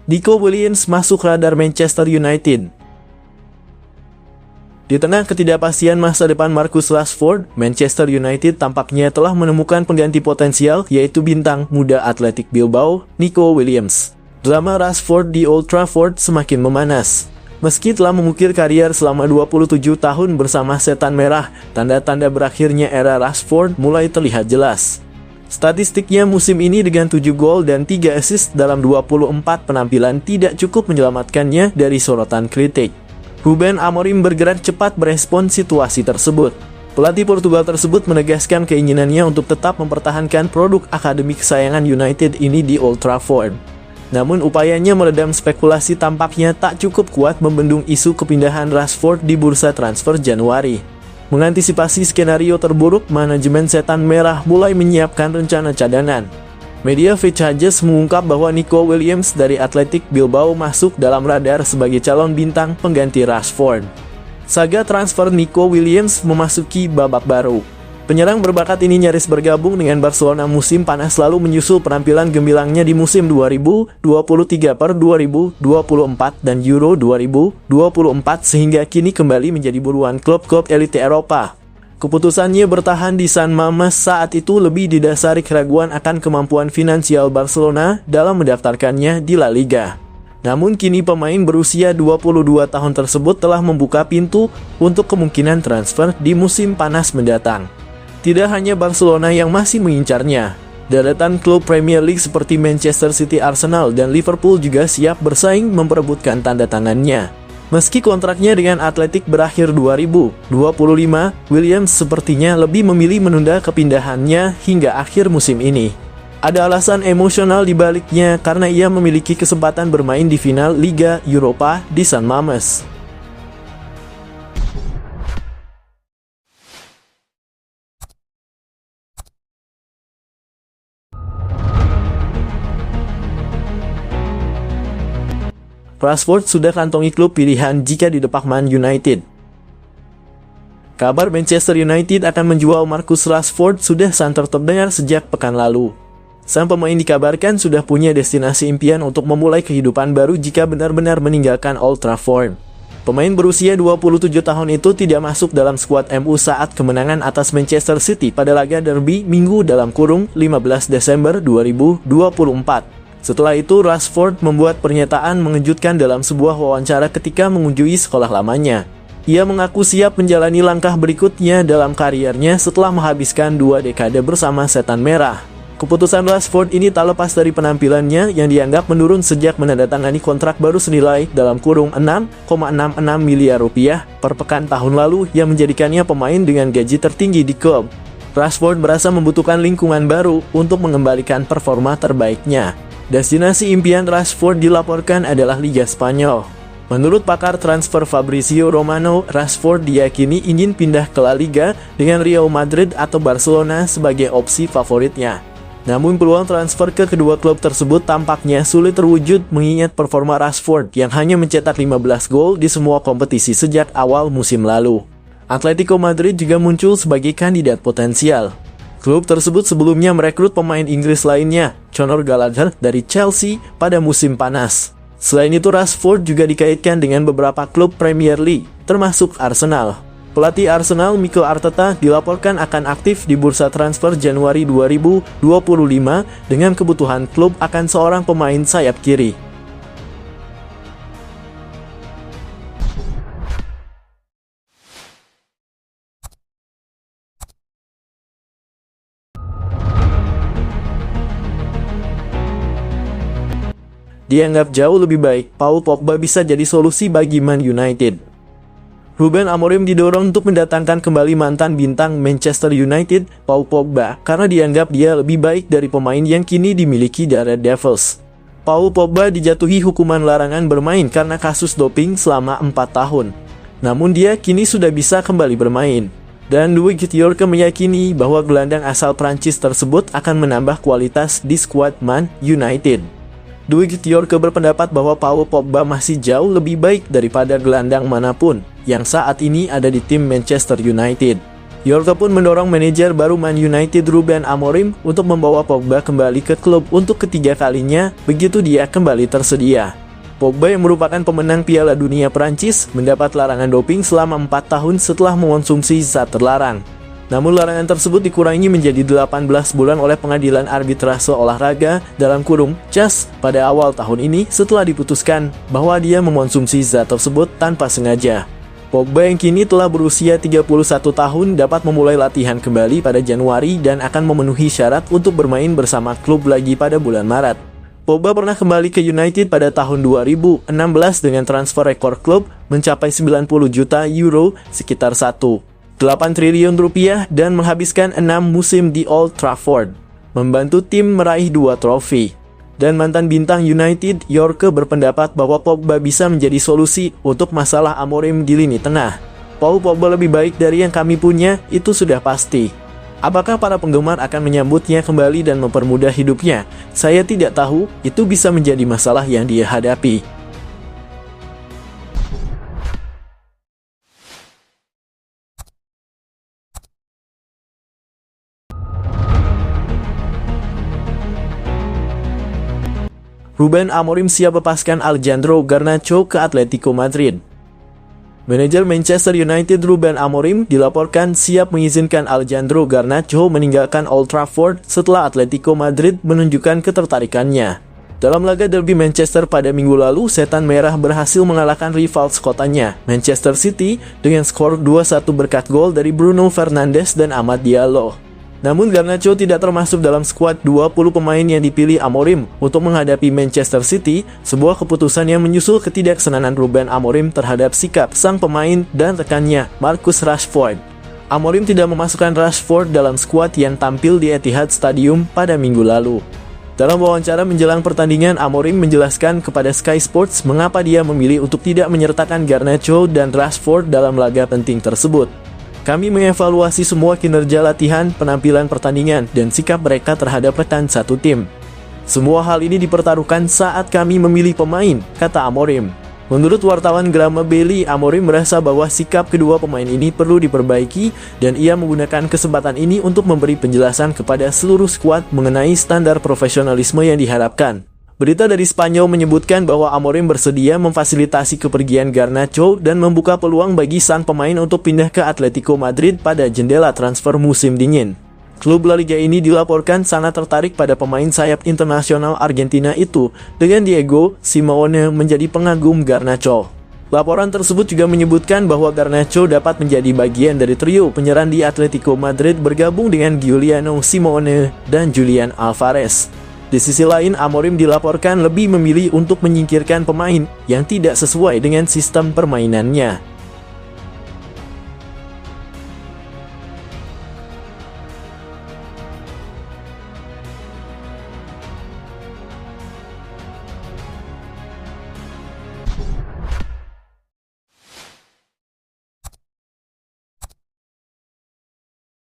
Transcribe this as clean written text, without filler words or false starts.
Nico Williams masuk radar Manchester United. Di tengah ketidakpastian masa depan Marcus Rashford, Manchester United tampaknya telah menemukan pengganti potensial, yaitu bintang muda Athletic Bilbao, Nico Williams. Drama Rashford di Old Trafford semakin memanas. Meski telah mengukir karier selama 27 tahun bersama Setan Merah, tanda-tanda berakhirnya era Rashford mulai terlihat jelas. Statistiknya musim ini dengan 7 gol dan 3 assist dalam 24 penampilan tidak cukup menyelamatkannya dari sorotan kritik. Ruben Amorim bergerak cepat merespons situasi tersebut. Pelatih Portugal tersebut menegaskan keinginannya untuk tetap mempertahankan produk akademi kesayangan United ini di Old Trafford. Namun upayanya meredam spekulasi tampaknya tak cukup kuat membendung isu kepindahan Rashford di bursa transfer Januari. Mengantisipasi skenario terburuk, manajemen Setan Merah mulai menyiapkan rencana cadangan. Media Fitch mengungkap bahwa Nico Williams dari Athletic Bilbao masuk dalam radar sebagai calon bintang pengganti Rashford. Saga transfer Nico Williams memasuki babak baru. Penyerang berbakat ini nyaris bergabung dengan Barcelona musim panas lalu menyusul penampilan gembilangnya di musim 2023/2024 dan Euro 2024 sehingga kini kembali menjadi buruan klub-klub elite Eropa. Keputusannya bertahan di San Mamés saat itu lebih didasari keraguan akan kemampuan finansial Barcelona dalam mendaftarkannya di La Liga. Namun kini pemain berusia 22 tahun tersebut telah membuka pintu untuk kemungkinan transfer di musim panas mendatang. Tidak hanya Barcelona yang masih mengincarnya, deretan klub Premier League seperti Manchester City, Arsenal, dan Liverpool juga siap bersaing memperebutkan tanda tangannya. Meski kontraknya dengan Athletic berakhir 2025, Williams sepertinya lebih memilih menunda kepindahannya hingga akhir musim ini. Ada alasan emosional di baliknya karena ia memiliki kesempatan bermain di final Liga Eropa di San Mamés. Rashford sudah kantongi klub pilihan jika didepak Man United. Kabar Manchester United akan menjual Marcus Rashford sudah santer terdengar sejak pekan lalu. Sang pemain dikabarkan sudah punya destinasi impian untuk memulai kehidupan baru jika benar-benar meninggalkan Old Trafford. Pemain berusia 27 tahun itu tidak masuk dalam skuad MU saat kemenangan atas Manchester City pada laga derby Minggu (15 Desember 2024). Setelah itu, Rashford membuat pernyataan mengejutkan dalam sebuah wawancara ketika mengunjungi sekolah lamanya. Ia mengaku siap menjalani langkah berikutnya dalam kariernya setelah menghabiskan 2 dekade bersama Setan Merah. Keputusan Rashford ini tak lepas dari penampilannya yang dianggap menurun sejak menandatangani kontrak baru senilai (6,66 miliar rupiah) per pekan tahun lalu yang menjadikannya pemain dengan gaji tertinggi di klub. Rashford merasa membutuhkan lingkungan baru untuk mengembalikan performa terbaiknya. Destinasi impian Rashford dilaporkan adalah Liga Spanyol. Menurut pakar transfer Fabrizio Romano, Rashford diyakini ingin pindah ke La Liga dengan Real Madrid atau Barcelona sebagai opsi favoritnya. Namun peluang transfer ke kedua klub tersebut tampaknya sulit terwujud mengingat performa Rashford yang hanya mencetak 15 gol di semua kompetisi sejak awal musim lalu. Atletico Madrid juga muncul sebagai kandidat potensial. Klub tersebut sebelumnya merekrut pemain Inggris lainnya, Conor Gallagher dari Chelsea pada musim panas. Selain itu, Rashford juga dikaitkan dengan beberapa klub Premier League, termasuk Arsenal. Pelatih Arsenal, Mikel Arteta, dilaporkan akan aktif di bursa transfer Januari 2025 dengan kebutuhan klub akan seorang pemain sayap kiri. Dianggap jauh lebih baik, Paul Pogba bisa jadi solusi bagi Man United. Ruben Amorim didorong untuk mendatangkan kembali mantan bintang Manchester United, Paul Pogba, karena dianggap dia lebih baik dari pemain yang kini dimiliki The Red Devils. Paul Pogba dijatuhi hukuman larangan bermain karena kasus doping selama 4 tahun. Namun dia kini sudah bisa kembali bermain. Dan Louis Yorke meyakini bahwa gelandang asal Prancis tersebut akan menambah kualitas di skuad Man United. Louis Yorke berpendapat bahwa Paul Pogba masih jauh lebih baik daripada gelandang manapun yang saat ini ada di tim Manchester United. Yorke pun mendorong manajer baru Man United Ruben Amorim untuk membawa Pogba kembali ke klub untuk ketiga kalinya begitu dia kembali tersedia. Pogba yang merupakan pemenang Piala Dunia Prancis mendapat larangan doping selama 4 tahun setelah mengonsumsi zat terlarang. Namun larangan tersebut dikurangi menjadi 18 bulan oleh Pengadilan Arbitrase Olahraga (CAS) pada awal tahun ini setelah diputuskan bahwa dia mengonsumsi zat tersebut tanpa sengaja. Pogba yang kini telah berusia 31 tahun dapat memulai latihan kembali pada Januari dan akan memenuhi syarat untuk bermain bersama klub lagi pada bulan Maret. Pogba pernah kembali ke United pada tahun 2016 dengan transfer rekor klub mencapai 90 juta euro sekitar 1,8 triliun rupiah dan menghabiskan 6 musim di Old Trafford, membantu tim meraih 2 trofi. Dan mantan bintang United, Yorke berpendapat bahwa Pogba bisa menjadi solusi untuk masalah Amorim di lini tengah. Paul Pogba lebih baik dari yang kami punya, itu sudah pasti. Apakah para penggemar akan menyambutnya kembali dan mempermudah hidupnya? Saya tidak tahu, itu bisa menjadi masalah yang dia hadapi. Ruben Amorim siap lepaskan Alejandro Garnacho ke Atletico Madrid. Manajer Manchester United Ruben Amorim dilaporkan siap mengizinkan Alejandro Garnacho meninggalkan Old Trafford setelah Atletico Madrid menunjukkan ketertarikannya. Dalam laga derby Manchester pada minggu lalu, Setan Merah berhasil mengalahkan rival sekotanya, Manchester City, dengan skor 2-1 berkat gol dari Bruno Fernandes dan Amad Diallo. Namun Garnacho tidak termasuk dalam skuad 20 pemain yang dipilih Amorim untuk menghadapi Manchester City, sebuah keputusan yang menyusul ketidaksenangan Ruben Amorim terhadap sikap sang pemain dan rekannya, Marcus Rashford. Amorim tidak memasukkan Rashford dalam skuad yang tampil di Etihad Stadium pada minggu lalu. Dalam wawancara menjelang pertandingan, Amorim menjelaskan kepada Sky Sports mengapa dia memilih untuk tidak menyertakan Garnacho dan Rashford dalam laga penting tersebut. Kami mengevaluasi semua kinerja latihan, penampilan pertandingan, dan sikap mereka terhadap rekan satu tim. Semua hal ini dipertaruhkan saat kami memilih pemain, kata Amorim. Menurut wartawan Grama Bailey, Amorim merasa bahwa sikap kedua pemain ini perlu diperbaiki dan ia menggunakan kesempatan ini untuk memberi penjelasan kepada seluruh skuad mengenai standar profesionalisme yang diharapkan. Berita dari Spanyol menyebutkan bahwa Amorim bersedia memfasilitasi kepergian Garnacho dan membuka peluang bagi sang pemain untuk pindah ke Atletico Madrid pada jendela transfer musim dingin. Klub La Liga ini dilaporkan sangat tertarik pada pemain sayap internasional Argentina itu, dengan Diego Simeone menjadi pengagum Garnacho. Laporan tersebut juga menyebutkan bahwa Garnacho dapat menjadi bagian dari trio penyerang di Atletico Madrid bergabung dengan Giuliano Simeone dan Julian Alvarez. Di sisi lain, Amorim dilaporkan lebih memilih untuk menyingkirkan pemain yang tidak sesuai dengan sistem permainannya.